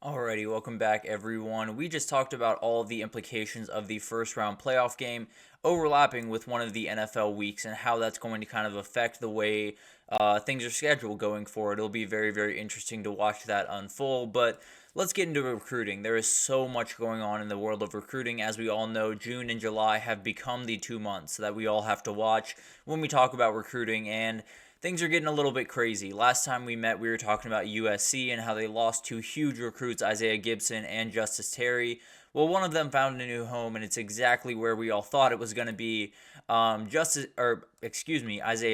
Alrighty, welcome back everyone. We just talked about all of the implications of the first round playoff game overlapping with one of the NFL weeks and how that's going to kind of affect the way things are scheduled going forward. It'll be very, very interesting to watch that unfold, but let's get into recruiting. There is so much going on in the world of recruiting. As we all know, June and July have become the 2 months that we all have to watch when we talk about recruiting, and things are getting a little bit crazy. Last time we met, we were talking about USC and how they lost two huge recruits, Isaiah Gibson and Justice Terry. Well, one of them found a new home, and it's exactly where we all thought it was going to be. Isaiah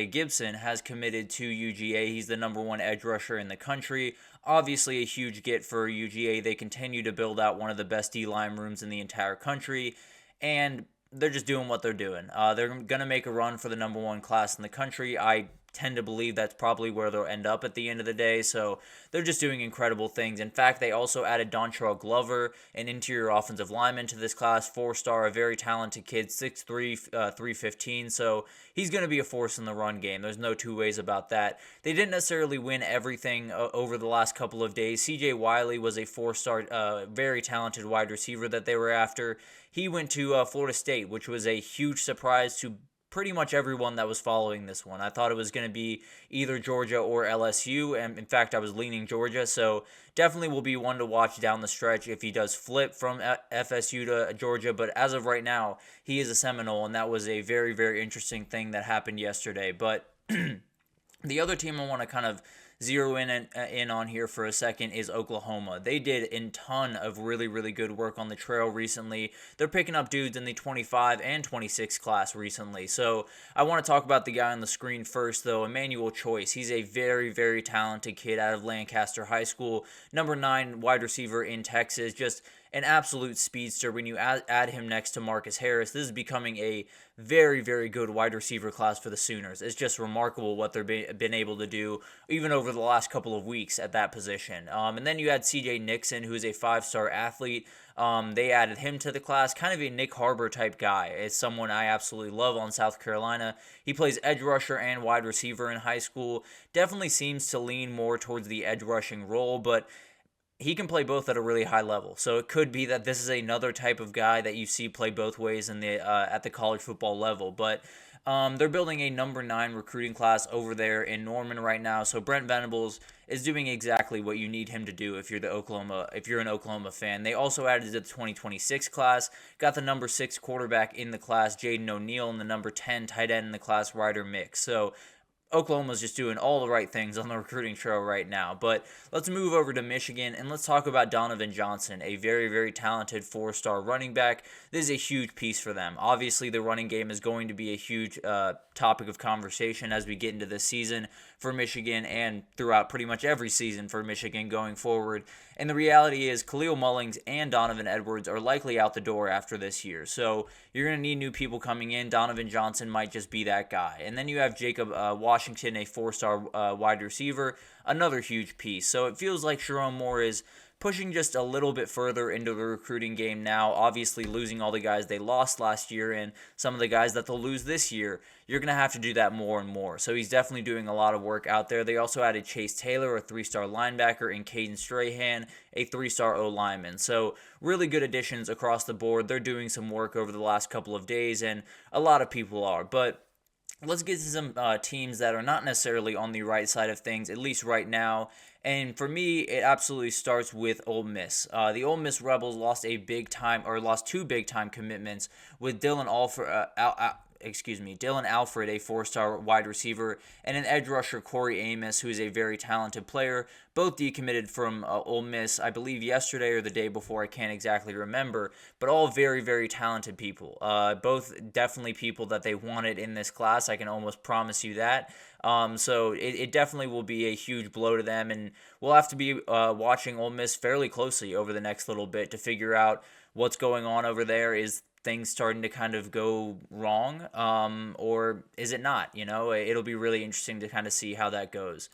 Gibson has committed to UGA. He's the number one edge rusher in the country. Obviously, a huge get for UGA. They continue to build out one of the best D-line rooms in the entire country, and they're just doing what they're doing. They're going to make a run for the number one class in the country. I tend to believe that's probably where they'll end up at the end of the day. So they're just doing incredible things. In fact, they also added Dontrell Glover, an interior offensive lineman, to this class, 4-star, a very talented kid, 6'3", 315. So he's going to be a force in the run game. There's no two ways about that. They didn't necessarily win everything over the last couple of days. CJ Wiley was a 4-star, very talented wide receiver that they were after. He went to Florida State, which was a huge surprise to pretty much everyone that was following this one. I thought it was going to be either Georgia or LSU, and in fact, I was leaning Georgia, so definitely will be one to watch down the stretch if he does flip from FSU to Georgia, but as of right now, he is a Seminole, and that was a very, very interesting thing that happened yesterday. But the other team I want to kind of zero in on here for a second is Oklahoma. They did a ton of really, really good work on the trail recently. They're picking up dudes in the 25 and 26 class recently. So I want to talk about the guy on the screen first, though, Emmanuel Choice. He's a very, very talented kid out of Lancaster High School, number 9 wide receiver in Texas. Just an absolute speedster. When you add him next to Marcus Harris, this is becoming a very, very good wide receiver class for the Sooners. It's just remarkable what they've been able to do, even over the last couple of weeks at that position. And then you had CJ Nixon, who is a 5-star athlete. They added him to the class, kind of a Nick Harbor type guy. It's someone I absolutely love on South Carolina. He plays edge rusher and wide receiver in high school. Definitely seems to lean more towards the edge rushing role, but he can play both at a really high level. So it could be that this is another type of guy that you see play both ways in the at the college football level. But they're building a number 9 recruiting class over there in Norman right now. So Brent Venables is doing exactly what you need him to do if you're an Oklahoma fan. They also added the 2026 class, got the number 6 quarterback in the class, Jaden O'Neal, and the number 10 tight end in the class, Ryder Mix. So Oklahoma's just doing all the right things on the recruiting trail right now. But let's move over to Michigan and let's talk about Donovan Johnson, a very, very talented 4-star running back. This is a huge piece for them. Obviously, the running game is going to be a huge topic of conversation as we get into this season for Michigan and throughout pretty much every season for Michigan going forward. And the reality is Khalil Mullings and Donovan Edwards are likely out the door after this year. So you're going to need new people coming in. Donovan Johnson might just be that guy. And then you have Jacob Washington, a 4-star wide receiver, another huge piece. So it feels like Sharon Moore is pushing just a little bit further into the recruiting game now, obviously losing all the guys they lost last year and some of the guys that they'll lose this year. You're going to have to do that more and more. So he's definitely doing a lot of work out there. They also added Chase Taylor, a 3-star linebacker, and Caden Strahan, a 3-star O-lineman. So really good additions across the board. They're doing some work over the last couple of days, and a lot of people are. But let's get to some teams that are not necessarily on the right side of things, at least right now. And for me, it absolutely starts with Ole Miss. The Ole Miss Rebels lost two big time commitments with Dylan Alfred, a 4-star wide receiver, and an edge rusher, Corey Amos, who is a very talented player. Both decommitted from Ole Miss, I believe yesterday or the day before, I can't exactly remember, but all very, very talented people. Both definitely people that they wanted in this class, I can almost promise you that. So it definitely will be a huge blow to them, and we'll have to be watching Ole Miss fairly closely over the next little bit to figure out what's going on over there. Is things starting to kind of go wrong, or is it not? It'll be really interesting to kind of see how that goes.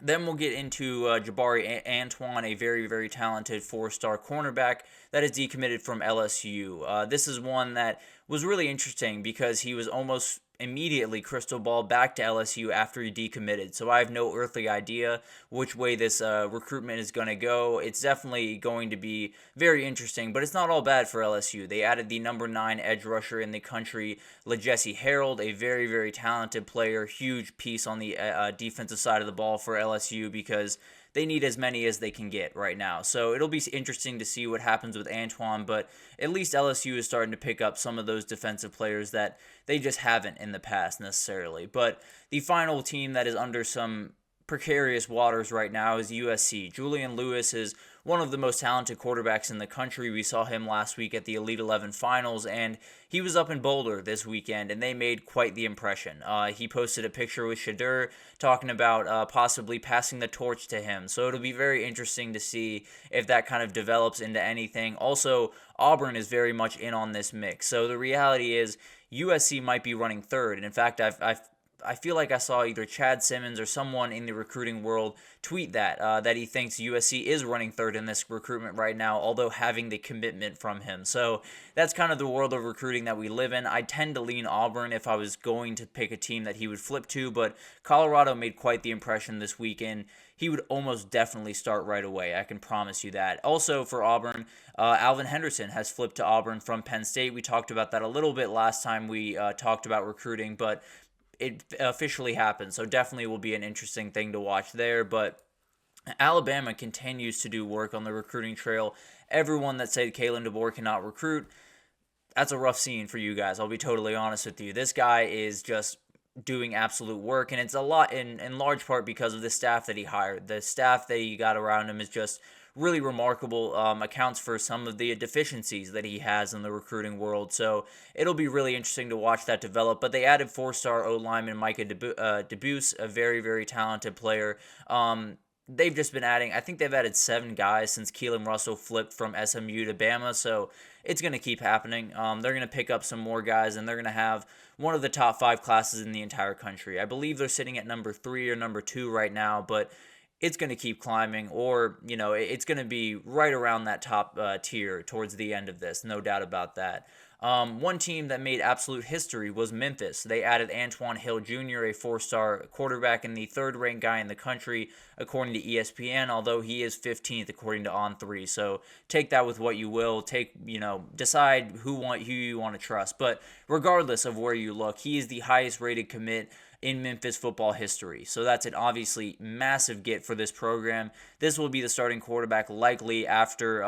Then we'll get into Jabari Antoine, a very, very talented 4-star cornerback that is decommitted from LSU. This is one that was really interesting because he was almost immediately crystal ball back to LSU after he decommitted. So I have no earthly idea which way this recruitment is going to go. It's definitely going to be very interesting, but it's not all bad for LSU. They added the number 9 edge rusher in the country, LeJesse Harold, a very, very talented player, huge piece on the defensive side of the ball for LSU because they need as many as they can get right now. So it'll be interesting to see what happens with Antoine, but at least LSU is starting to pick up some of those defensive players that they just haven't in the past necessarily. But the final team that is under some precarious waters right now is USC. Julian Lewis is one of the most talented quarterbacks in the country. We saw him last week at the Elite 11 finals, and he was up in Boulder this weekend, and they made quite the impression. He posted a picture with Shadur talking about possibly passing the torch to him. So it'll be very interesting to see if that kind of develops into anything. Also, Auburn is very much in on this mix. So the reality is USC might be running third. And in fact, I feel like I saw either Chad Simmons or someone in the recruiting world tweet that he thinks USC is running third in this recruitment right now, although having the commitment from him. So that's kind of the world of recruiting that we live in. I tend to lean Auburn if I was going to pick a team that he would flip to, but Colorado made quite the impression this weekend. He would almost definitely start right away. I can promise you that. Also for Auburn, Alvin Henderson has flipped to Auburn from Penn State. We talked about that a little bit last time we talked about recruiting, but it officially happened, so definitely will be an interesting thing to watch there. But Alabama continues to do work on the recruiting trail. Everyone that said Kalen DeBoer cannot recruit, that's a rough scene for you guys. I'll be totally honest with you. This guy is just doing absolute work, and it's a lot in large part because of the staff that he hired. The staff that he got around him is just really remarkable, accounts for some of the deficiencies that he has in the recruiting world. So it'll be really interesting to watch that develop. But they added 4-star O-lineman Micah DeBuse, a very, very talented player. They've just been adding, I think they've added 7 guys since Keelan Russell flipped from SMU to Bama. So it's going to keep happening. They're going to pick up some more guys, and they're going to have one of the top 5 classes in the entire country. I believe they're sitting at number 3 or number 2 right now, but it's going to keep climbing, or, it's going to be right around that top tier towards the end of this, no doubt about that. One team that made absolute history was Memphis. They added Antoine Hill Jr., a 4-star quarterback and the 3rd-ranked guy in the country, according to ESPN, although he is 15th according to On3. So take that with what you will. Decide who you want to trust. But regardless of where you look, he is the highest-rated commit in Memphis football history. So that's an obviously massive get for this program. This will be the starting quarterback likely after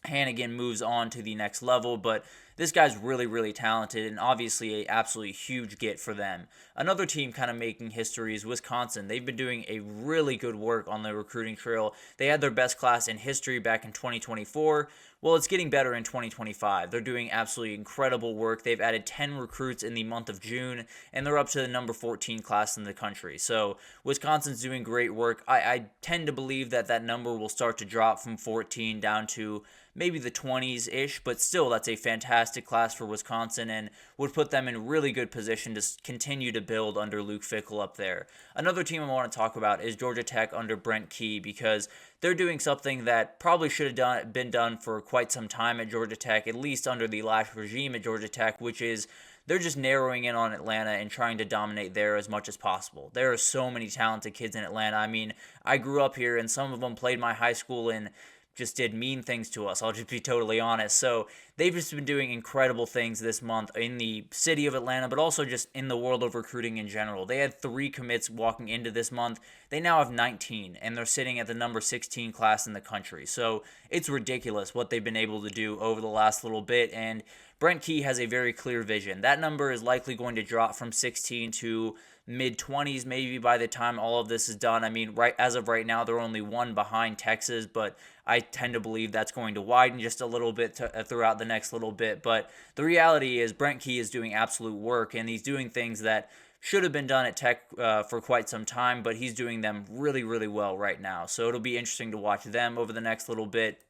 Hannigan moves on to the next level, but this guy's really, really talented and obviously an absolutely huge get for them. Another team kind of making history is Wisconsin. They've been doing a really good work on the recruiting trail. They had their best class in history back in 2024. Well, it's getting better in 2025. They're doing absolutely incredible work. They've added 10 recruits in the month of June, and they're up to the number 14 class in the country. So Wisconsin's doing great work. I tend to believe that number will start to drop from 14 down to maybe the 20s-ish, but still that's a fantastic class for Wisconsin and would put them in really good position to continue to build under Luke Fickell up there. Another team I want to talk about is Georgia Tech under Brent Key, because they're doing something that probably should have been done for quite some time at Georgia Tech, at least under the last regime at Georgia Tech, which is they're just narrowing in on Atlanta and trying to dominate there as much as possible. There are so many talented kids in Atlanta. I mean, I grew up here, and some of them played my high school and just did mean things to us. I'll just be totally honest. So they've just been doing incredible things this month in the city of Atlanta, but also just in the world of recruiting in general. They had 3 commits walking into this month. They now have 19, and they're sitting at the number 16 class in the country. So it's ridiculous what they've been able to do over the last little bit, and Brent Key has a very clear vision. That number is likely going to drop from 16 to mid-20s maybe by the time all of this is done. I mean, as of right now, they're only 1 behind Texas, but I tend to believe that's going to widen just a little bit throughout the next little bit. But the reality is Brent Key is doing absolute work, and he's doing things that should have been done at Tech for quite some time, but he's doing them really, really well right now. So it'll be interesting to watch them over the next little bit.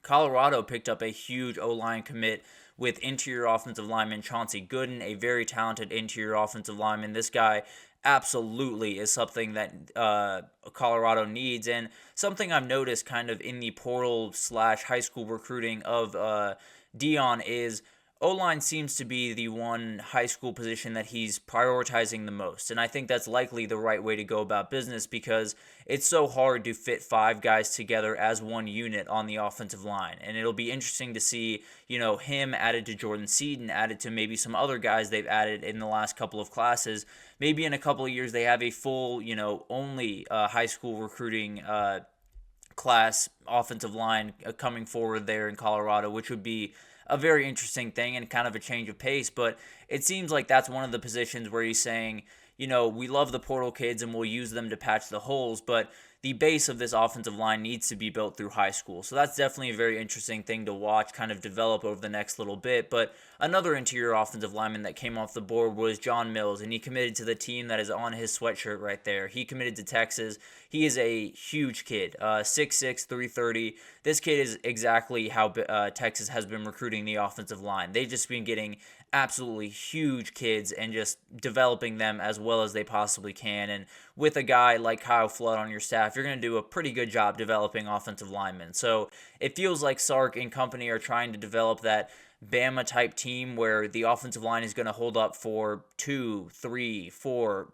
Colorado picked up a huge O-line commit with interior offensive lineman Chauncey Gooden, a very talented interior offensive lineman. This guy absolutely is something that Colorado needs, and something I've noticed kind of in the portal / high school recruiting of Dion is O-line seems to be the one high school position that he's prioritizing the most. And I think that's likely the right way to go about business because it's so hard to fit five guys together as one unit on the offensive line. And it'll be interesting to see, him added to Jordan Seaton, added to maybe some other guys they've added in the last couple of classes. Maybe in a couple of years they have a full, only high school recruiting class offensive line coming forward there in Colorado, which would be a very interesting thing and kind of a change of pace. But it seems like that's one of the positions where he's saying, we love the portal kids and we'll use them to patch the holes, but the base of this offensive line needs to be built through high school. So that's definitely a very interesting thing to watch kind of develop over the next little bit. But another interior offensive lineman that came off the board was John Mills, and he committed to the team that is on his sweatshirt right there. He committed to Texas. He is a huge kid, 6'6", 330. This kid is exactly how Texas has been recruiting the offensive line. They've just been getting absolutely huge kids and just developing them as well as they possibly can. And with a guy like Kyle Flood on your staff, you're going to do a pretty good job developing offensive linemen. So it feels like Sark and company are trying to develop that Bama type team where the offensive line is going to hold up for 2, 3, 4,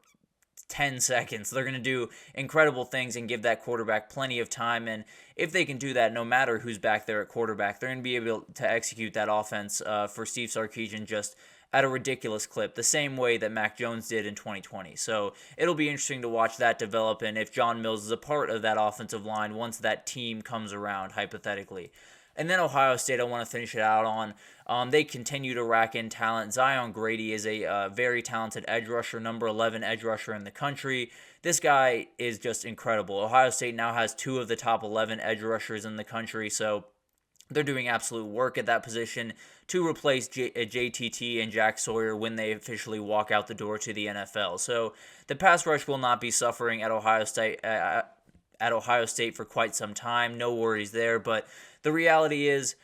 10 seconds. They're going to do incredible things and give that quarterback plenty of time. And if they can do that, no matter who's back there at quarterback, they're going to be able to execute that offense for Steve Sarkisian just at a ridiculous clip, the same way that Mac Jones did in 2020. So it'll be interesting to watch that develop and if John Mills is a part of that offensive line once that team comes around, hypothetically. And then Ohio State, I want to finish it out on. They continue to rack in talent. Zion Grady is a very talented edge rusher, number 11 edge rusher in the country. This guy is just incredible. Ohio State now has 2 of the top 11 edge rushers in the country, so they're doing absolute work at that position to replace JTT and Jack Sawyer when they officially walk out the door to the NFL. So the pass rush will not be suffering at Ohio State for quite some time. No worries there, but the reality is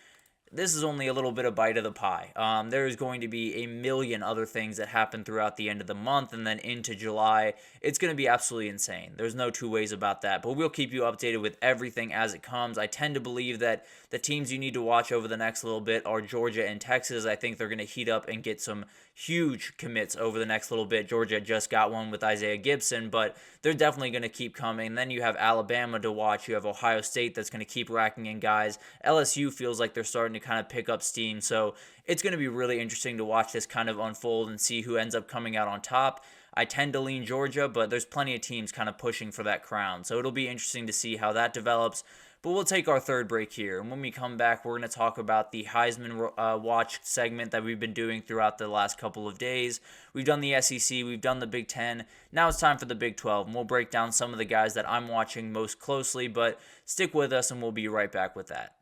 this is only a little bit of bite of the pie. There is going to be a million other things that happen throughout the end of the month and then into July. It's going to be absolutely insane. There's no two ways about that, but we'll keep you updated with everything as it comes. I tend to believe that the teams you need to watch over the next little bit are Georgia and Texas. I think they're going to heat up and get some huge commits over the next little bit. Georgia just got one with Isaiah Gibson, but they're definitely going to keep coming. Then you have Alabama to watch. You have Ohio State that's going to keep racking in guys. LSU feels like they're starting to kind of pick up steam. So it's going to be really interesting to watch this kind of unfold and see who ends up coming out on top. I tend to lean Georgia, but there's plenty of teams kind of pushing for that crown. So it'll be interesting to see how that develops. But we'll take our third break here. And when we come back, we're going to talk about the Heisman Watch segment that we've been doing throughout the last couple of days. We've done the SEC. We've done the Big Ten. Now it's time for the Big 12. And we'll break down some of the guys that I'm watching most closely. But stick with us, and we'll be right back with that.